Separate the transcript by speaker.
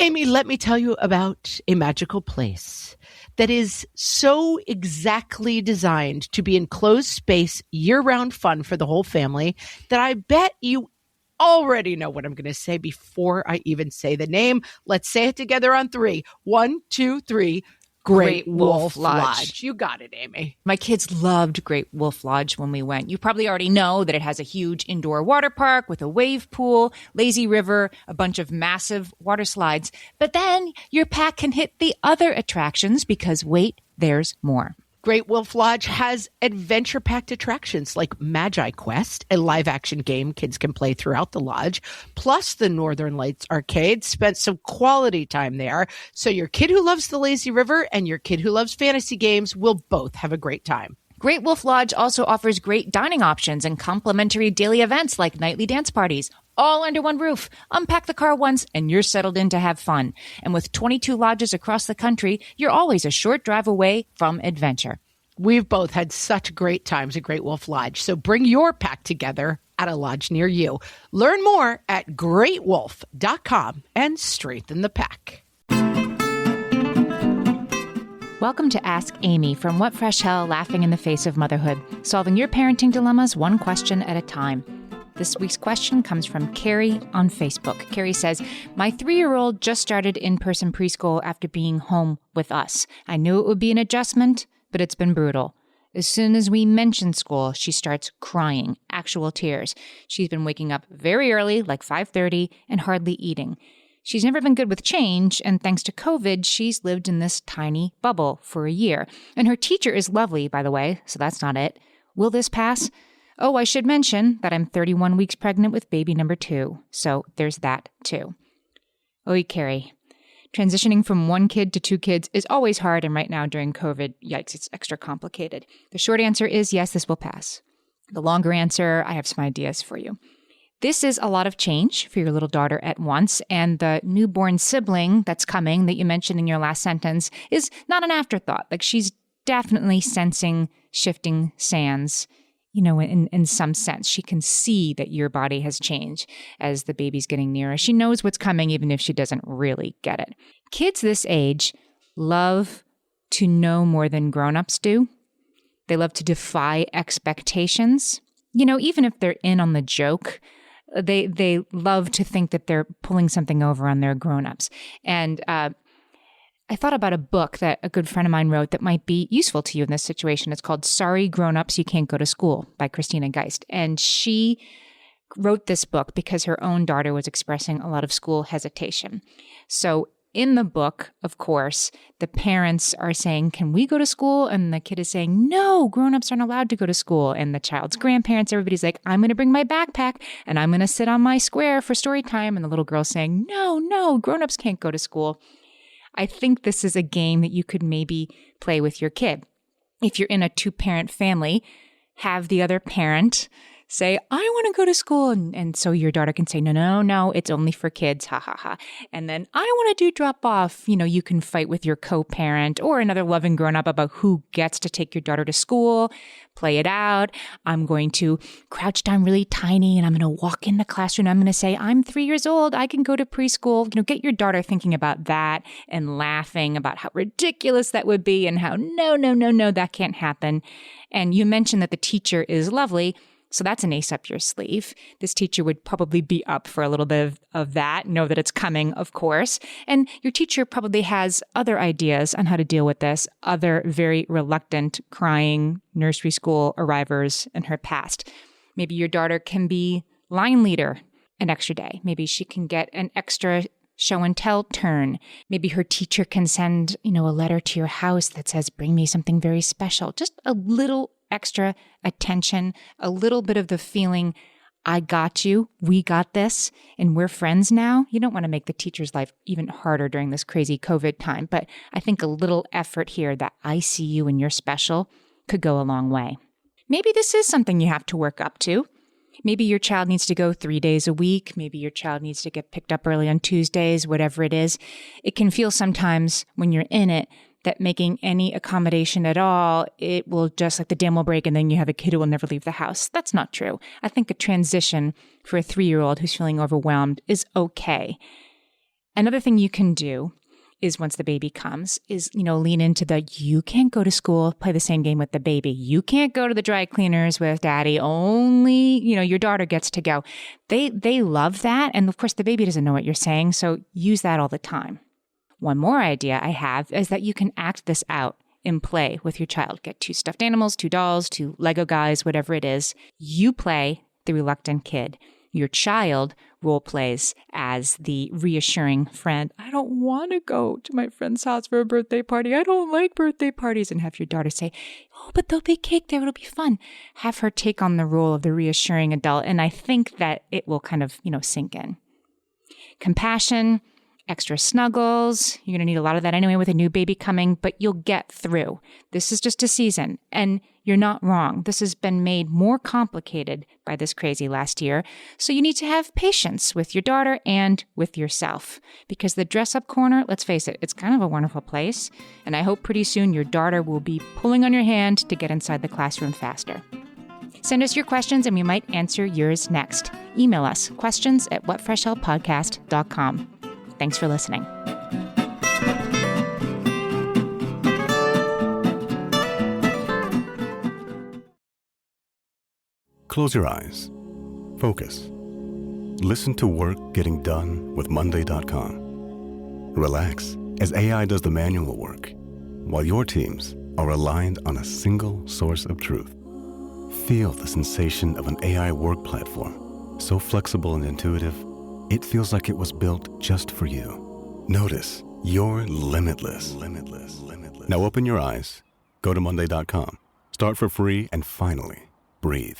Speaker 1: Amy, let me tell you about a magical place that is so exactly designed to be enclosed space, year-round fun for the whole family that I bet you already know what I'm going to say before I even say the name. Let's say it together on three. 1, 2, 3. Great Wolf Lodge. You got it, Amy.
Speaker 2: My kids loved Great Wolf Lodge when we went. You probably already know that it has a huge indoor water park with a wave pool, lazy river, a bunch of massive water slides. But then your pack can hit the other attractions because wait, there's more.
Speaker 1: Great Wolf Lodge has adventure-packed attractions like Magi Quest, a live-action game kids can play throughout the lodge, plus the Northern Lights Arcade. Spent some quality time there, so your kid who loves the lazy river and your kid who loves fantasy games will both have a great time.
Speaker 2: Great Wolf Lodge also offers great dining options and complimentary daily events like nightly dance parties, all under one roof. Unpack the car once and you're settled in to have fun. And with 22 lodges across the country, you're always a short drive away from adventure.
Speaker 1: We've both had such great times at Great Wolf Lodge, so bring your pack together at a lodge near you. Learn more at greatwolf.com and strengthen the pack.
Speaker 2: Welcome to Ask Amy from What Fresh Hell, laughing in the face of motherhood, solving your parenting dilemmas one question at a time. This week's question comes from Carrie on Facebook. Carrie says, my 3-year-old just started in-person preschool after being home with us. I knew it would be an adjustment, but it's been brutal. As soon as we mention school, she starts crying, actual tears. She's been waking up very early, like 5:30, and hardly eating. She's never been good with change, and thanks to COVID, she's lived in this tiny bubble for a year. And her teacher is lovely, by the way, so that's not it. Will this pass? Oh, I should mention that I'm 31 weeks pregnant with baby number 2, so there's that too. Oy, Carrie. Transitioning from 1 kid to 2 kids is always hard, and right now during COVID, yikes, it's extra complicated. The short answer is yes, this will pass. The longer answer, I have some ideas for you. This is a lot of change for your little daughter at once, and the newborn sibling that's coming that you mentioned in your last sentence is not an afterthought. Like, she's definitely sensing shifting sands, you know, in some sense. She can see that your body has changed as the baby's getting nearer. She knows what's coming, even if she doesn't really get it. Kids this age love to know more than grownups do. They love to defy expectations. You know, even if they're in on the joke, they love to think that they're pulling something over on their grownups. And I thought about a book that a good friend of mine wrote that might be useful to you in this situation. It's called Sorry Grownups, You Can't Go to School by Christina Geist. And she wrote this book because her own daughter was expressing a lot of school hesitation. So in the book, of course, the parents are saying, can we go to school? And the kid is saying, no, grownups aren't allowed to go to school. And the child's grandparents, everybody's like, I'm going to bring my backpack and I'm going to sit on my square for story time. And the little girl's saying, no, grownups can't go to school. I think this is a game that you could maybe play with your kid. If you're in a 2-parent family, have the other parent say, I want to go to school. And so your daughter can say, no, it's only for kids. Ha, ha, ha. And then I want to do drop off. You know, you can fight with your co-parent or another loving grown-up about who gets to take your daughter to school. Play it out. I'm going to crouch down really tiny and I'm going to walk in the classroom. I'm going to say, I'm 3 years old. I can go to preschool. You know, get your daughter thinking about that and laughing about how ridiculous that would be and how no, that can't happen. And you mentioned that the teacher is lovely. So that's an ace up your sleeve. This teacher would probably be up for a little bit of that, know that it's coming, of course. And your teacher probably has other ideas on how to deal with this, other very reluctant, crying nursery school arrivers in her past. Maybe your daughter can be line leader an extra day. Maybe she can get an extra show and tell turn. Maybe her teacher can send, a letter to your house that says, bring me something very special. Just a little extra attention, a little bit of the feeling, I got you, we got this, and we're friends now. You don't want to make the teacher's life even harder during this crazy COVID time, but I think a little effort here that I see you and you're special could go a long way. Maybe this is something you have to work up to. Maybe your child needs to go 3 days a week. Maybe your child needs to get picked up early on Tuesdays, whatever it is. It can feel sometimes when you're in it that making any accommodation at all, it will just like the dam will break and then you have a kid who will never leave the house. That's not true. I think a transition for a 3-year-old who's feeling overwhelmed is okay. Another thing you can do is once the baby comes is, lean into you can't go to school, play the same game with the baby. You can't go to the dry cleaners with daddy. Only, your daughter gets to go. They love that. And of course, the baby doesn't know what you're saying. So use that all the time. One more idea I have is that you can act this out in play with your child. Get 2 stuffed animals, 2 dolls, 2 Lego guys, whatever it is. You play the reluctant kid. Your child role plays as the reassuring friend. I don't want to go to my friend's house for a birthday party. I don't like birthday parties. And have your daughter say, oh, but there'll be cake there. It'll be fun. Have her take on the role of the reassuring adult. And I think that it will kind of, sink in. Compassion, extra snuggles. You're going to need a lot of that anyway with a new baby coming, but you'll get through. This is just a season. And you're not wrong. This has been made more complicated by this crazy last year. So you need to have patience with your daughter and with yourself. Because the dress-up corner, let's face it, it's kind of a wonderful place. And I hope pretty soon your daughter will be pulling on your hand to get inside the classroom faster. Send us your questions and we might answer yours next. Email us, questions@whatfreshhellpodcast.com. Thanks for listening.
Speaker 3: Close your eyes. Focus. Listen to work getting done with Monday.com. Relax as AI does the manual work, while your teams are aligned on a single source of truth. Feel the sensation of an AI work platform, so flexible and intuitive, it feels like it was built just for you. Notice you're limitless. Now open your eyes, go to Monday.com, start for free, and finally, breathe.